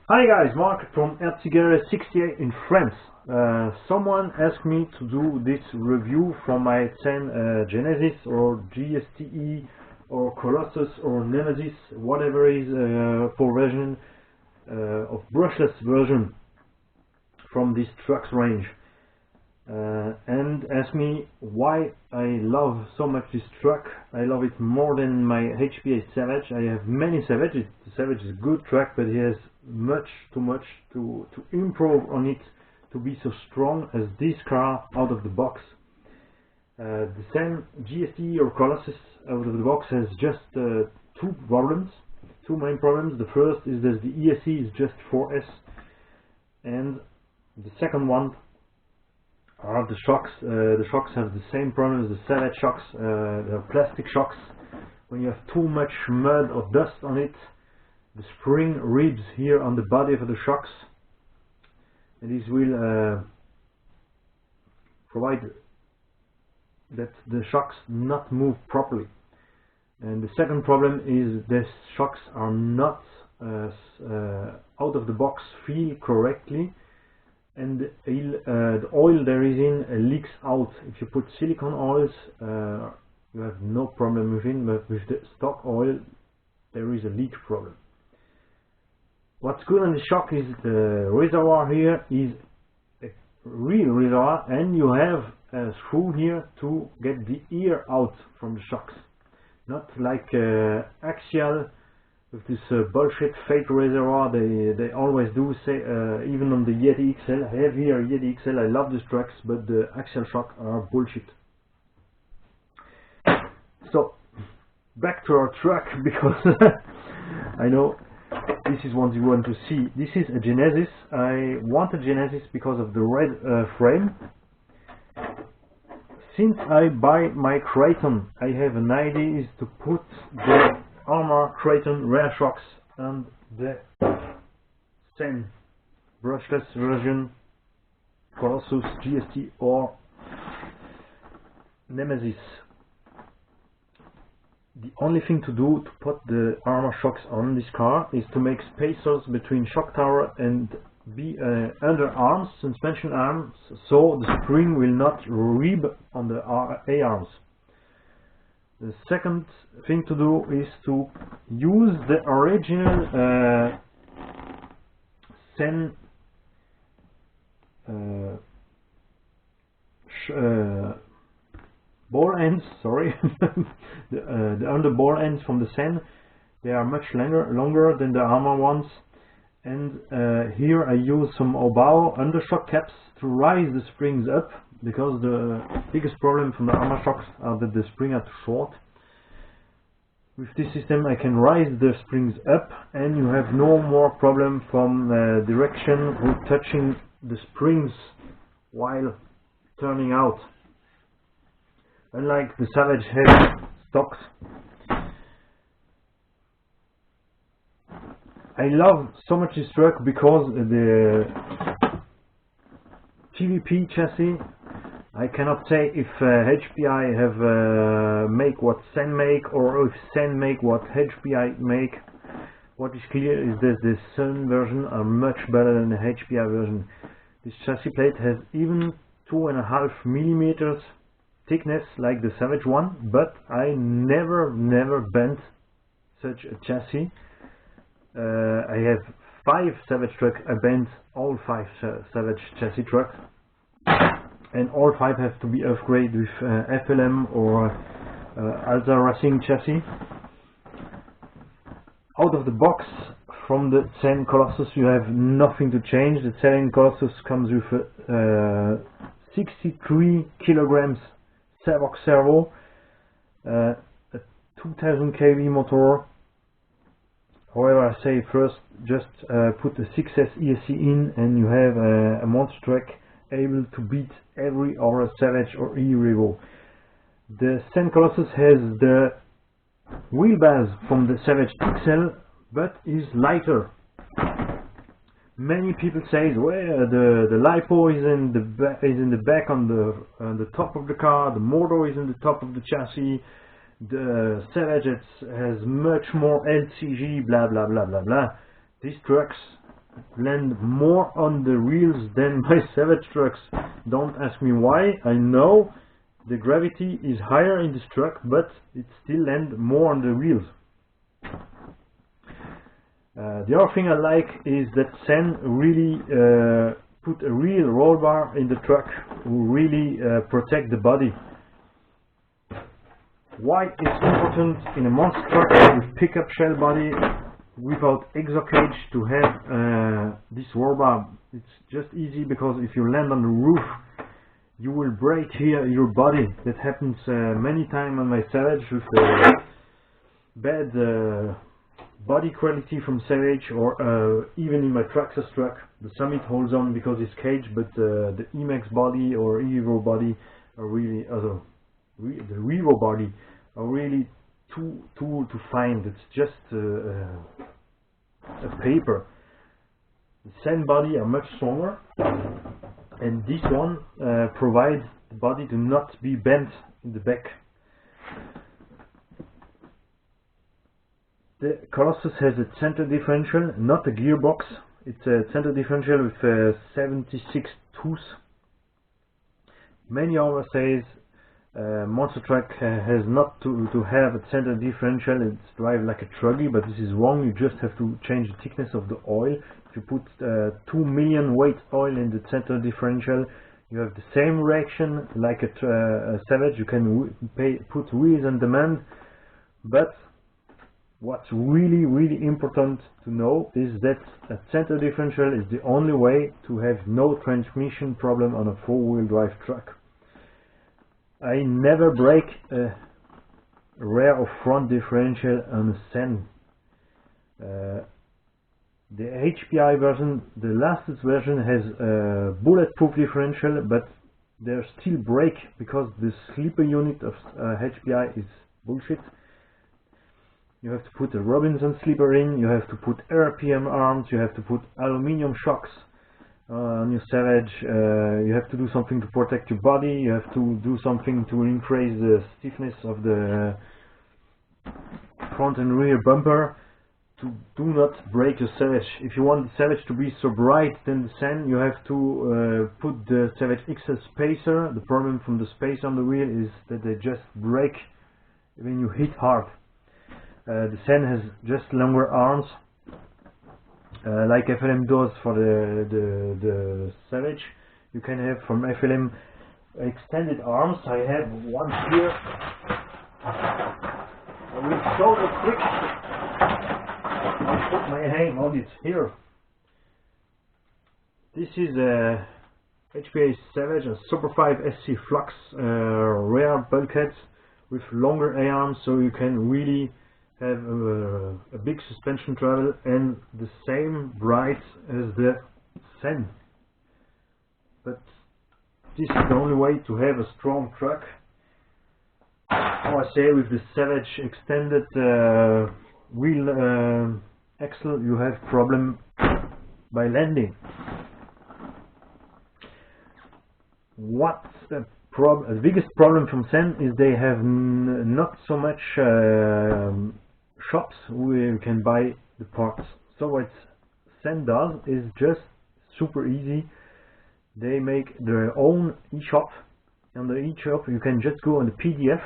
Hi guys, Mark from gst-e in France. Someone asked me to do this review from my 10 Genesis or gst-e or Colossus or Nemesis, whatever is for version of brushless version from this trucks range. And asked me why I love so much this truck. I love it more than my HPA Savage. I have many Savages. The Savage is a good truck, but he has too much to improve on it to be so strong as this car out of the box. The same gst-e or Colossus out of the box has just two main problems. The first is that the ESC is just 4S, and the second one are the shocks. The shocks have the same problem as the Savage shocks. They're plastic shocks. When you have too much mud or dust on it, the spring ribs here on the body of the shocks, and this will provide that the shocks not move properly. And the second problem is the shocks are not out of the box feel correctly, and the oil there is in leaks out. If you put silicone oils, you have no problem with it, but with the stock oil there is a leak problem. What's good on the shock is the reservoir here is a real reservoir, and you have a screw here to get the air out from the shocks, not like axial with this bullshit fake reservoir they always do say. Even on the Yeti XL, I have here Yeti XL, I love these trucks, but the axial shocks are bullshit. So back to our truck, because I know this is what you want to see. This is a Genesis. I want a Genesis because of the red frame. Since I buy my Kraton, I have an idea is to put the Armor Kraton rear shocks and the same brushless version Colossus, gst-e or Nemesis. The only thing to do to put the armor shocks on this car is to make spacers between shock tower and be under arms, suspension arms, so the spring will not rib on the A-arms. The second thing to do is to use the original Sen ball ends, sorry, the under ball ends from the Sen. They are much longer than the armor ones, and here I use some Obao undershock caps to rise the springs up, because the biggest problem from the armor shocks are that the springs are too short. With this system I can rise the springs up, and you have no more problem from direction with touching the springs while turning out, unlike the Savage head stocks. I love so much this truck because the TVP chassis, I cannot say if HPI have make what Sen make, or if Sen make what HPI make. What is clear is that the Sen version are much better than the HPI version. This chassis plate has even 2.5 millimeters thickness like the Savage one, but I never bent such a chassis. I have 5 Savage trucks. I bent all 5 Savage chassis trucks, and all 5 have to be upgraded with FLM or Alza Racing chassis. Out of the box from the Sen Colossus you have nothing to change. The Sen Colossus comes with a 63 kilograms Savox servo, a 2000 kV motor. However, I say first just put the 6S ESC in, and you have a monster truck able to beat every other Savage or e-revo. The Sen Colossus has the wheelbase from the Savage XL, but is lighter. Many people say, well, the lipo is in the back on the top of the car, the motor is in the top of the chassis, the Savage has much more LCG, blah blah blah blah blah. These trucks land more on the wheels than my Savage trucks. Don't ask me why. I know the gravity is higher in this truck, but it still lands more on the wheels. The other thing I like is that Sen really put a real roll bar in the truck who really protect the body. Why it's important in a monster truck with pickup shell body without exo cage to have this roll bar? It's just easy because if you land on the roof, you will break here your body. That happens many times on my Savage with bad body quality from Savage, or even in my Traxxas truck. The Summit holds on because it's caged, but the e-maxx body or e-revo body are really the revo body are really too to find. It's just a paper. The Sen body are much stronger, and this one provides the body to not be bent in the back. The Colossus has a center differential, not a gearbox. It's a center differential with 76 tooths. Many others says monster truck has not to have a center differential. It's drive like a truggy, but this is wrong. You just have to change the thickness of the oil. If you put 2 million weight oil in the center differential, you have the same reaction like a Savage. You can put wheels on demand, but what's really important to know is that a center differential is the only way to have no transmission problem on a four-wheel drive truck. I never break a rear or front differential on a Sen. The HPI version, the latest version, has a bulletproof differential, but they still break because the slipper unit of HPI is bullshit. You have to put a Robinson slipper in, you have to put RPM arms, you have to put aluminium shocks on your Savage, you have to do something to protect your body, you have to do something to increase the stiffness of the front and rear bumper to do not break your Savage. If you want the Savage to be so bright than the Sen, you have to put the Savage XL spacer. The problem from the spacer on the wheel is that they just break when you hit hard. The Sen has just longer arms, like FLM does for the Savage. You can have from FLM extended arms. I have one here. I will show the trick. I'll put my hand on it here. This is a HPA Savage, a Super 5 SC Flux rear bulkhead with longer A-arms, so you can really have a big suspension travel and the same bright as the Sen. But this is the only way to have a strong truck. How I say, with the Savage extended wheel axle, you have problem by landing. What's the biggest problem from Sen is they have not so much shops where you can buy the parts. So what Sen does is just super easy. They make their own e-shop. On the e-shop you can just go on the PDF,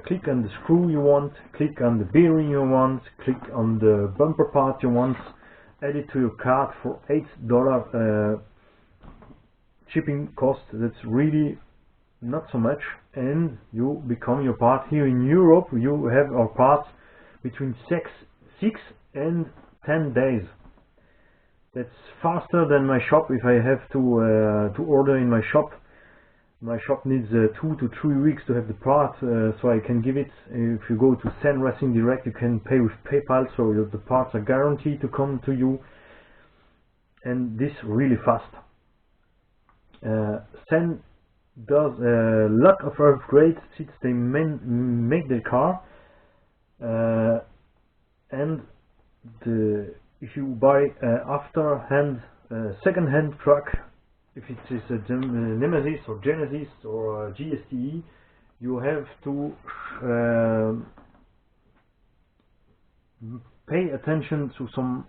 click on the screw you want, click on the bearing you want, click on the bumper part you want, add it to your cart for $8 shipping cost. That's really not so much, and you become your part. Here in Europe you have our parts between 6 and 10 days. That's faster than my shop. If I have to order in my shop needs 2 to 3 weeks to have the part, so I can give it. If you go to Sen Racing Direct, you can pay with PayPal, so the parts are guaranteed to come to you, and this really fast. Sen does a lot of upgrades since they make their car, and if you buy second-hand truck, if it is a Nemesis or Genesis or gst-e, you have to pay attention to some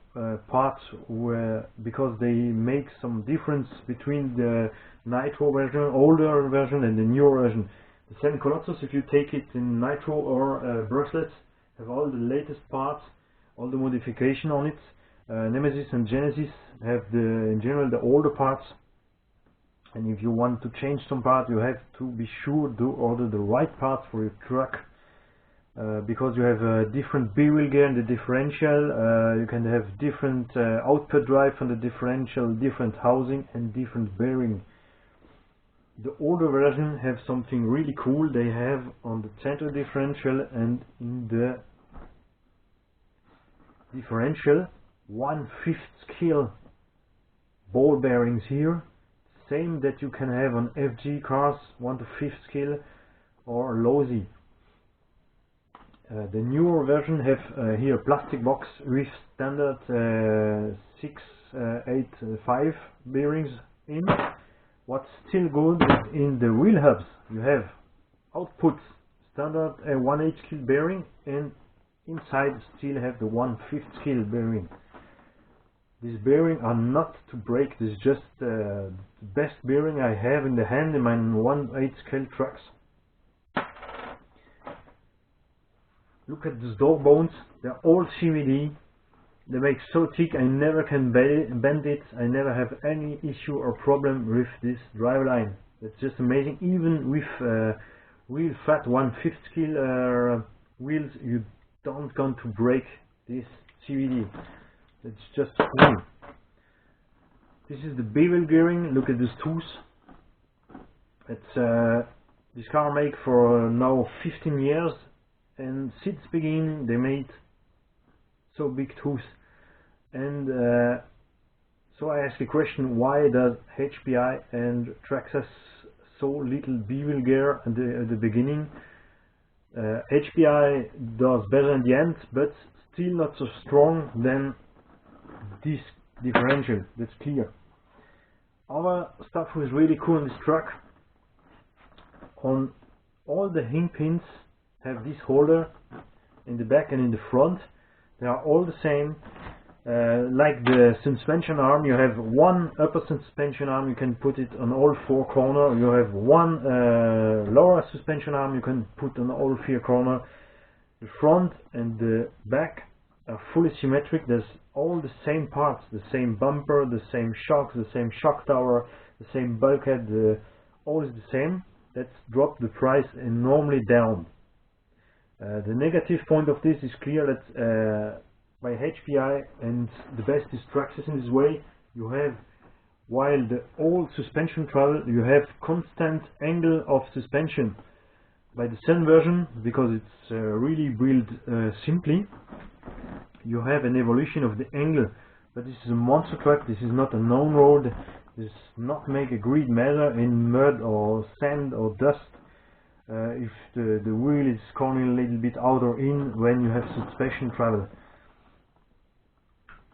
parts where, because they make some difference between the nitro version, older version, and the newer version. The Sen Colossus, if you take it in nitro or brushless, have all the latest parts, all the modification on it. Nemesis and Genesis have in general the older parts, and if you want to change some part, you have to be sure to order the right parts for your truck. Because you have a different B-wheel gear in the differential, you can have different output drive on the differential, different housing and different bearing. The older version have something really cool. They have on the center differential and in the differential 1/5 scale ball bearings here, same that you can have on FG cars, 1/5 scale or low-Z. The newer version have here plastic box with standard 685 bearings in. What's still good is in the wheel hubs you have output standard 1/8 scale bearing, and inside still have the 1/5 scale bearing. These bearings are not to break. This is just the best bearing I have in the hand in my 1/8 scale trucks. Look at these door bones, they're all CVD, they make so thick I never can bend it, I never have any issue or problem with this driveline. It's just amazing. Even with real fat 1/5 scale wheels, you don't going to break this CVD. It's just cool. This is the bevel gearing, look at these tools. It's this car make for now 15 years. And since the beginning they made so big tools, and so I asked the question, why does HPI and Traxxas so little bevel gear at the beginning? HPI does better in the end, but still not so strong than this differential, that's clear. Other stuff was really cool in this truck. On all the hinge pins have this holder in the back and in the front. They are all the same. Like the suspension arm, you have one upper suspension arm, you can put it on all 4 corners. You have one lower suspension arm, you can put on all 4 corners. The front and the back are fully symmetric. There's all the same parts, the same bumper, the same shocks, the same shock tower, the same bulkhead, all is the same. Let's drop the price enormously down. The negative point of this is clear that by HPI and the best is Traxxas in this way, you have, while the old suspension travel, you have constant angle of suspension. By the Sen version, because it's really built simply, you have an evolution of the angle. But this is a monster truck, this is not a known road, this does not make a great matter in mud or sand or dust. If the wheel is cornering a little bit out or in when you have suspension travel.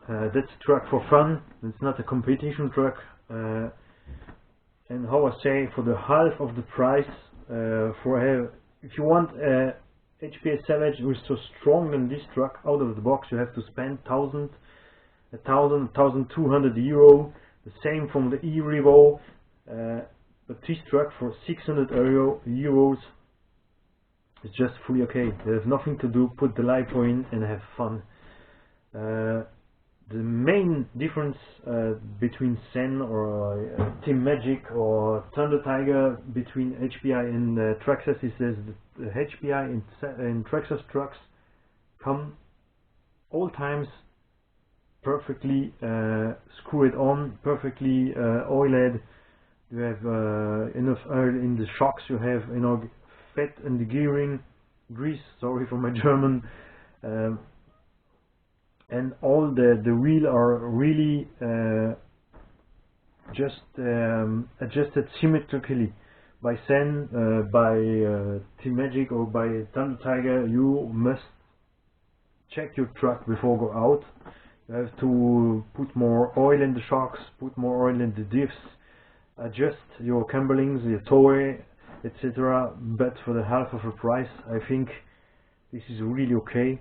That's a truck for fun, it's not a competition truck. And how I say, for the half of the price, if you want a HPI Savage who is so strong than this truck out of the box, you have to spend 1,200 euro. The same from the e-revo. But this truck for 600 euros is just fully okay. There's nothing to do, put the LiPo in and have fun. The main difference between Sen or Team Magic or Thunder Tiger between HPI and Traxxas is that the HPI and Traxxas trucks come all times perfectly screwed on, perfectly oiled. You have enough oil in the shocks, you have fat in the gearing, grease, sorry for my German, and all the wheel are really just adjusted symmetrically. By Sen, by Team Magic or by Thunder Tiger, you must check your truck before go out. You have to put more oil in the shocks, put more oil in the diffs, adjust your camberlings, your toy, etc. But for the half of the price, I think this is really okay.